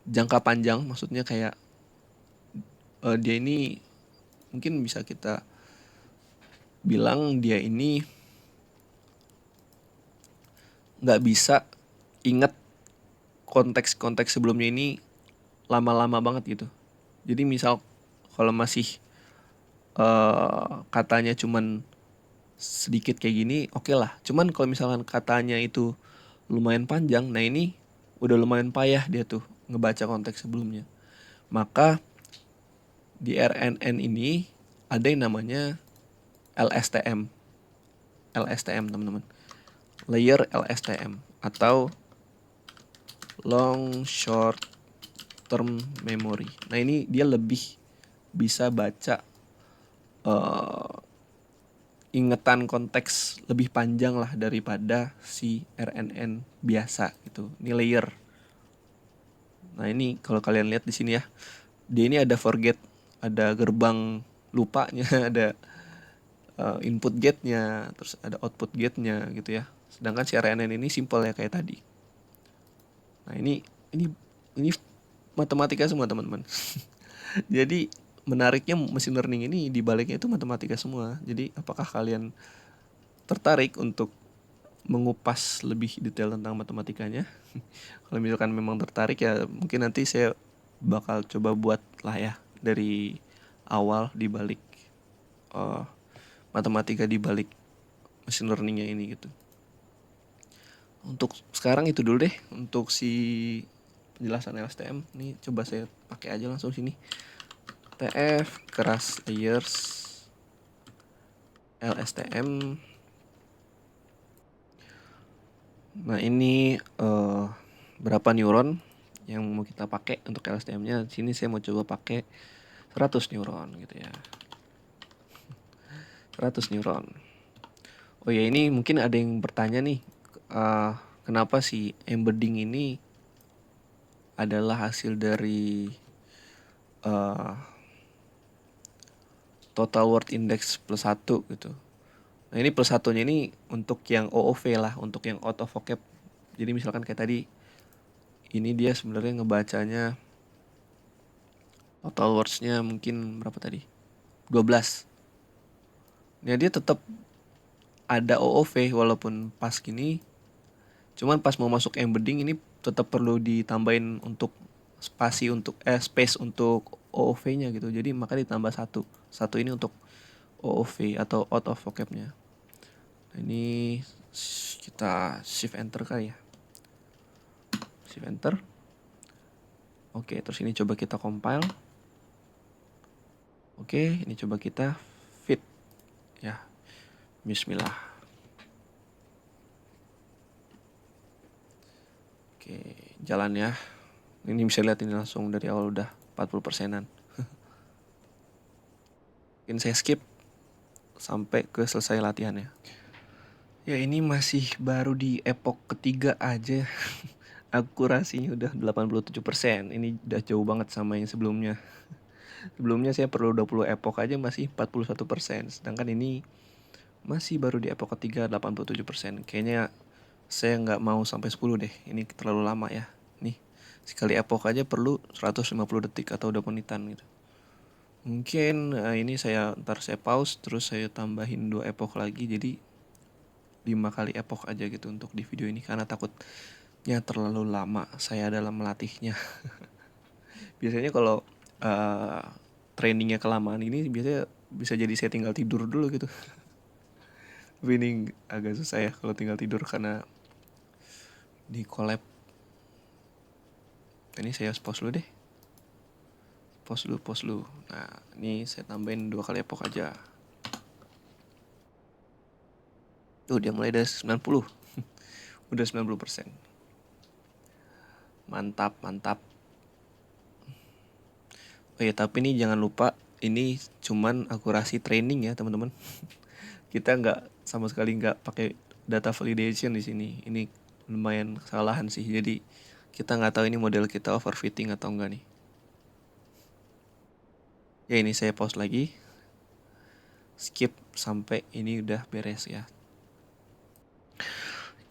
Jangka panjang, maksudnya kayak dia ini mungkin bisa kita bilang dia ini nggak bisa inget konteks-konteks sebelumnya ini lama-lama banget gitu. Jadi misal kalau masih katanya cuman sedikit kayak gini, oke lah. Cuman kalau misalkan katanya itu lumayan panjang, nah ini udah lumayan payah dia tuh ngebaca konteks sebelumnya. Maka di RNN ini ada yang namanya LSTM. LSTM teman-teman. Layer LSTM atau long short term memory. Nah ini dia lebih bisa baca ingetan konteks lebih panjang lah daripada si RNN biasa gitu. Ini layer. Nah ini kalau kalian lihat di sini ya, dia ini ada forget, ada gerbang lupanya, ada input gate-nya, terus ada output gate-nya gitu ya. Sedangkan si RNN ini simple ya kayak tadi. Nah ini matematika semua teman-teman. Jadi menariknya mesin learning ini di baliknya itu matematika semua. Jadi apakah kalian tertarik untuk mengupas lebih detail tentang matematikanya? Kalau misalkan memang tertarik ya mungkin nanti saya bakal coba buat lah ya dari awal di balik matematika di balik machine learningnya ini gitu. Untuk sekarang itu dulu deh untuk si penjelasan LSTM. Nih coba saya pakai aja langsung sini. TF keras layers LSTM. Nah ini berapa neuron yang mau kita pakai untuk LSTM-nya. Sini saya mau coba pakai 100 neuron gitu ya. 100 neuron. Oh ya, ini mungkin ada yang bertanya nih, kenapa si embedding ini adalah hasil dari total word index plus 1 gitu. Nah ini plus satunya ini untuk yang OOV lah, untuk yang out of vocab. Jadi misalkan kayak tadi, ini dia sebenarnya ngebacanya total words-nya mungkin berapa tadi? 12. Ya dia tetap ada OOV walaupun pas gini. Cuman pas mau masuk embedding ini tetap perlu ditambahin untuk space untuk OOV-nya gitu. Jadi maka ditambah satu. Satu ini untuk OOV atau out of vocab-nya. Nah, ini kita shift enter kali ya. Shift enter. Oke, terus ini coba kita compile. Oke, ini coba kita fit ya. Bismillah. Oke, jalan ya. Ini bisa lihat ini langsung dari awal udah 40%-an. Mungkin saya skip sampai ke selesai latihannya. Ya ini masih baru di epoch ketiga aja. Akurasinya udah 87%. Ini udah jauh banget sama yang sebelumnya. Sebelumnya saya perlu 20 epoch aja masih 41%. Sedangkan ini masih baru di epoch ketiga 87%. Kayaknya saya nggak mau sampai 10 deh. Ini terlalu lama ya. Nih, sekali epoch aja perlu 150 detik atau 2 menitan gitu. Mungkin ini ntar saya pause terus saya tambahin 2 epoch lagi jadi 5 kali epoch aja gitu untuk di video ini karena takutnya terlalu lama saya dalam melatihnya. Biasanya kalau trainingnya kelamaan ini biasanya bisa jadi saya tinggal tidur dulu gitu. Tapi ini agak susah ya kalau tinggal tidur karena di collab. Ini saya pause dulu deh. Pause dulu. Nah ini saya tambahin 2 kali epoch aja. Tuh dia mulai dari 90. Udah 90%. Mantap. Oh ya, tapi ini jangan lupa ini cuman akurasi training ya teman-teman. Kita sama sekali nggak pakai data validation di sini. Ini lumayan kesalahan sih. Jadi kita nggak tahu ini model kita overfitting atau enggak nih. Ya ini saya pause lagi. Skip sampai ini udah beres ya.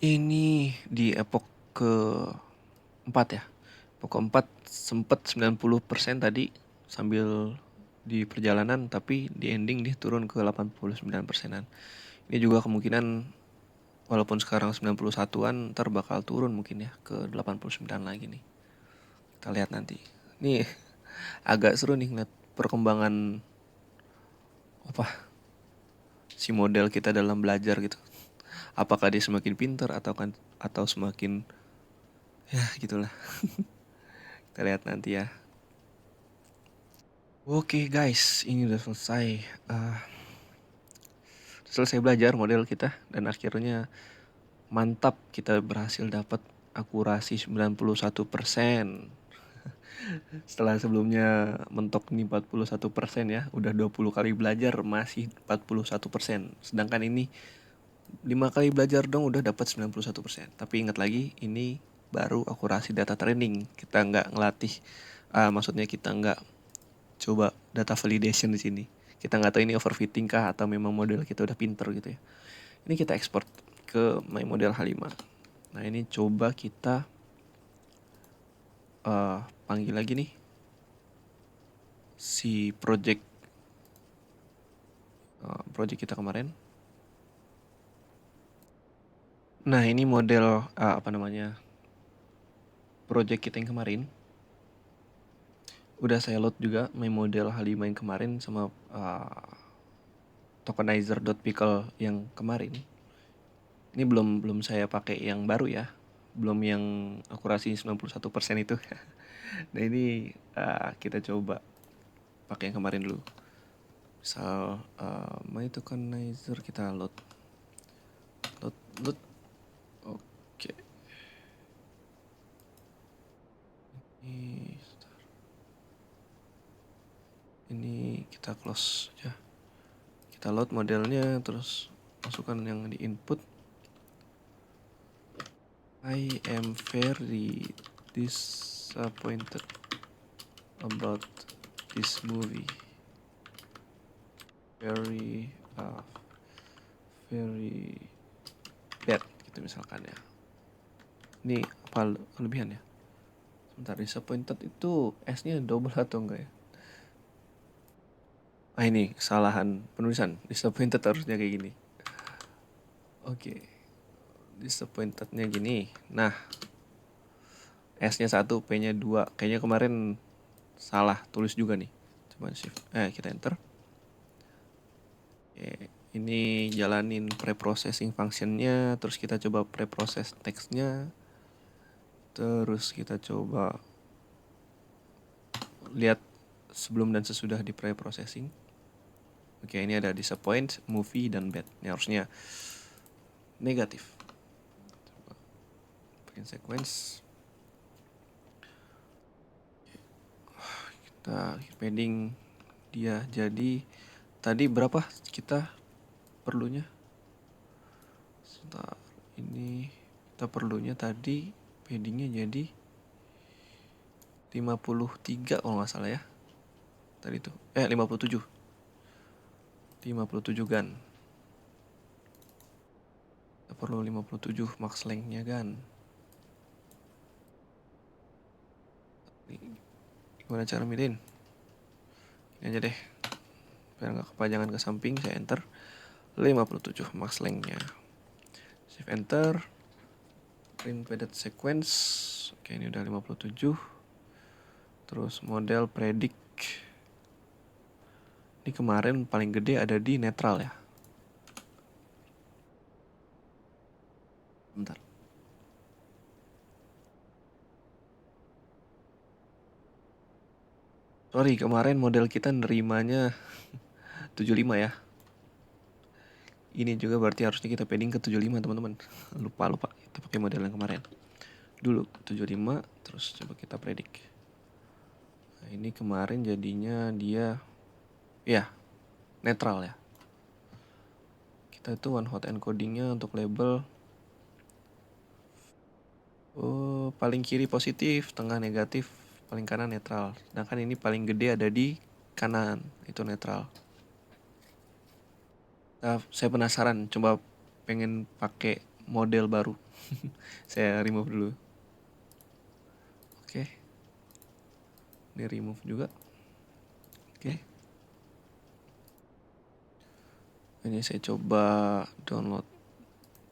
Ini di epoch ke 4 ya. Epoch ke 4 sempet 90% tadi sambil di perjalanan, tapi di ending dia turun ke 89%-an. Ini juga kemungkinan walaupun sekarang 91-an ntar bakal turun mungkin ya ke 89 lagi nih. Kita lihat nanti. Nih agak seru nih ngeliat perkembangan si model kita dalam belajar gitu. Apakah dia semakin pintar atau semakin ya gitulah. Kita lihat nanti ya. Oke guys, ini udah selesai. Selesai belajar model kita dan akhirnya mantap kita berhasil dapat akurasi 91%. Setelah sebelumnya mentok nih 41% ya, udah 20 kali belajar masih 41%. Sedangkan ini 5 kali belajar dong udah dapat 91%. Tapi ingat lagi ini baru akurasi data training. Kita nggak ngelatih, maksudnya kita nggak coba data validation di sini. Kita nggak tahu ini overfitting kah atau memang model kita udah pinter gitu ya. Ini kita ekspor ke my model H5. Nah ini coba kita panggil lagi nih si project kita kemarin. Nah ini model project kita yang kemarin. Udah saya load juga my model H5 yang kemarin sama tokenizer.pickle yang kemarin. Ini belum belum saya pakai yang baru ya. Belum yang akurasi 91% itu. Nah ini kita coba pakai yang kemarin dulu. Misal My Tokenizer kita load. Oke. Ini kita close aja. Kita load modelnya, terus masukkan yang di input. I am very disappointed about this movie. Very bad gitu misalkan ya. Ini apa kelebihannya? Sebentar, disappointed itu S-nya double atau enggak ya? Ini kesalahan penulisan. Disappointed harusnya kayak gini. Oke. Disappointednya gini. Nah, S-nya 1, P-nya 2. Kayaknya kemarin salah tulis juga nih. Coba shift. Kita enter. Ini jalanin pre-processing functionnya. Terus kita coba pre-process text-nya. Terus kita coba lihat sebelum dan sesudah di pre-processing. Oke, ini ada disappoint, movie, dan bad. Ini harusnya negatif. Coba print sequence. Kita padding dia jadi tadi berapa kita perlunya? Sebentar, ini kita perlunya tadi paddingnya jadi 53 kalau nggak salah ya. Tadi tuh 57 gan. Kita perlu 57 max length-nya gan. Gimana cara milihin? Ini aja deh, biar nggak kepanjangan ke samping. Saya enter 57 max length-nya. Shift enter. Print padded sequence. Oke, ini udah 57. Terus model predict. Ini kemarin paling gede ada di netral ya. Bentar. Sorry, kemarin model kita nerimanya 75 ya. Ini juga berarti harusnya kita padding ke 75 teman-teman. Lupa kita pakai model yang kemarin. Dulu 75, terus coba kita predict. Nah, ini kemarin jadinya dia ya netral ya. Kita itu one hot encodingnya untuk label paling kiri positif, tengah negatif, paling kanan netral. Sedangkan ini paling gede ada di kanan, itu netral. Nah, saya penasaran, coba pengen pakai model baru. Saya remove dulu. Oke. Ini remove juga. Oke. Ini saya coba download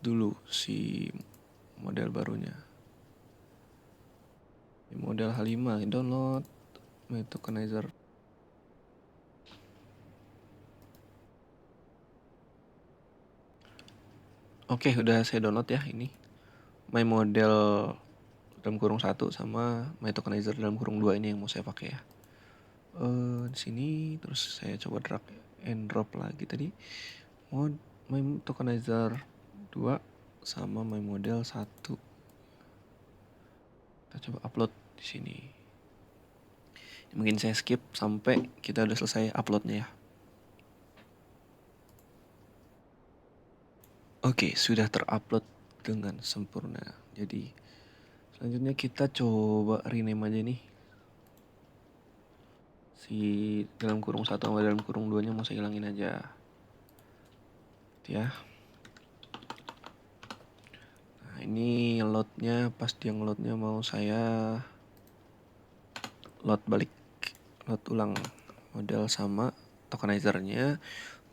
dulu si model barunya. Ini model H5 download My Tokenizer. Oke, udah saya download ya ini. My model dalam kurung 1 sama My Tokenizer dalam kurung 2 ini yang mau saya pakai ya. Di sini terus saya coba drag and drop lagi tadi. My Tokenizer 2 sama My model 1. Kita coba upload di sini. Mungkin saya skip sampai kita udah selesai uploadnya ya. Oke, sudah terupload dengan sempurna. Jadi selanjutnya kita coba rename aja nih. Si dalam kurung 1 sama dalam kurung 2 nya mau saya hilangin aja. Ya. Nah, ini loadnya, pas dia ngeloadnya mau saya load balik. Load ulang model sama tokenizernya.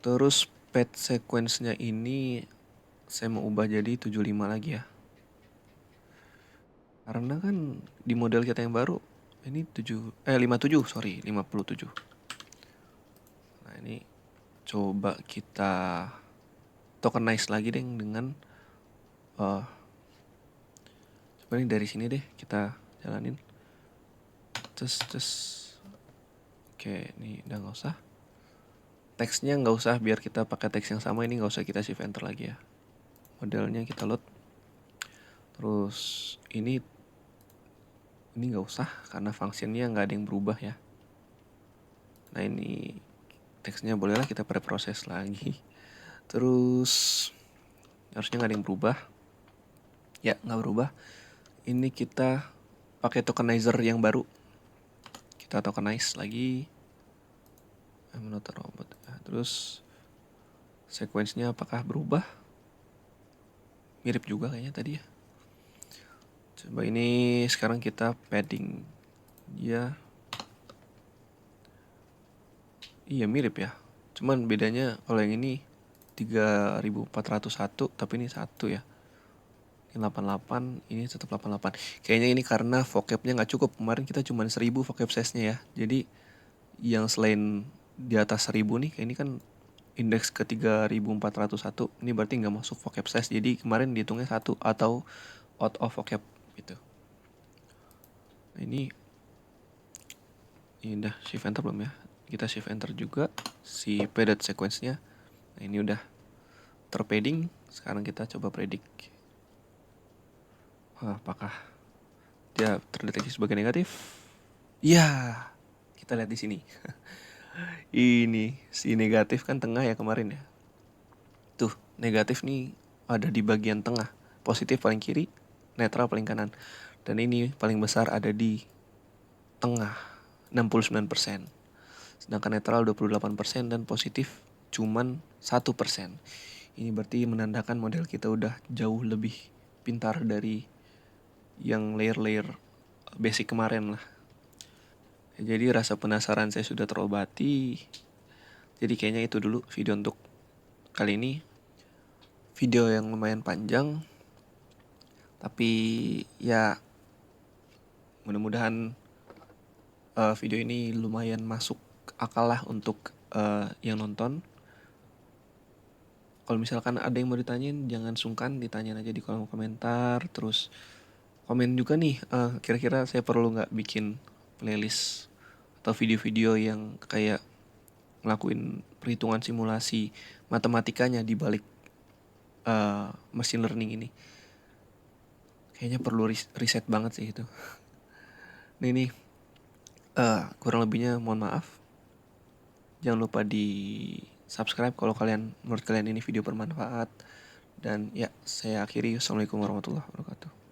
Terus pad sequence-nya ini saya mau ubah jadi 75 lagi ya. Karena kan di model kita yang baru ini 57, 57. Nah, ini coba kita tokenize lagi deh dengan eh coba nih dari sini deh kita jalanin. Terus oke, ini udah nggak usah. Teksnya nggak usah, biar kita pakai teks yang sama, ini nggak usah kita shift enter lagi ya. Modelnya kita load. Terus ini nggak usah karena functionnya nggak ada yang berubah ya. Nah ini teksnya bolehlah kita preproses lagi. Terus harusnya nggak ada yang berubah. Ya nggak berubah. Ini kita pakai tokenizer yang baru. Kita tokenize lagi. I'm not a robot. Terus sequence-nya apakah berubah? Mirip juga kayaknya tadi ya. Coba ini sekarang kita padding. Ya. Iya mirip ya. Cuman bedanya kalau yang ini 3401 tapi ini 1 ya. Ini 88, ini tetap 88. Kayaknya ini karena vocabnya nggak cukup. Kemarin kita cuma 1000 vocab size-nya ya. Jadi yang selain di atas 1000 nih, kayak ini kan indeks ke 3401. Ini berarti nggak masuk vocab size. Jadi kemarin dihitungnya 1 atau out of vocab gitu. Nah ini udah shift enter belum ya? Kita shift enter juga si padded sequence-nya. Nah ini udah terpadding. Sekarang kita coba predict. Apakah dia terdeteksi sebagai negatif? Ya, kita lihat di sini. Ini si negatif kan tengah ya kemarin ya. Tuh, negatif nih ada di bagian tengah. Positif paling kiri, netral paling kanan. Dan ini paling besar ada di tengah, 69%. Sedangkan netral 28% dan positif cuman 1%. Ini berarti menandakan model kita udah jauh lebih pintar dari yang layer-layer basic kemarin lah. Jadi rasa penasaran saya sudah terobati. Jadi kayaknya itu dulu video untuk kali ini. Video yang lumayan panjang. Tapi ya mudah-mudahan video ini lumayan masuk akal lah untuk yang nonton. Kalau misalkan ada yang mau ditanyain, jangan sungkan ditanyain aja di kolom komentar. Terus komen juga nih, kira-kira saya perlu nggak bikin playlist atau video-video yang kayak ngelakuin perhitungan simulasi matematikanya di balik machine learning ini. Kayaknya perlu riset banget sih itu. Nah ini kurang lebihnya mohon maaf. Jangan lupa di subscribe kalau menurut kalian ini video bermanfaat. Dan ya, saya akhiri. Assalamualaikum warahmatullahi wabarakatuh.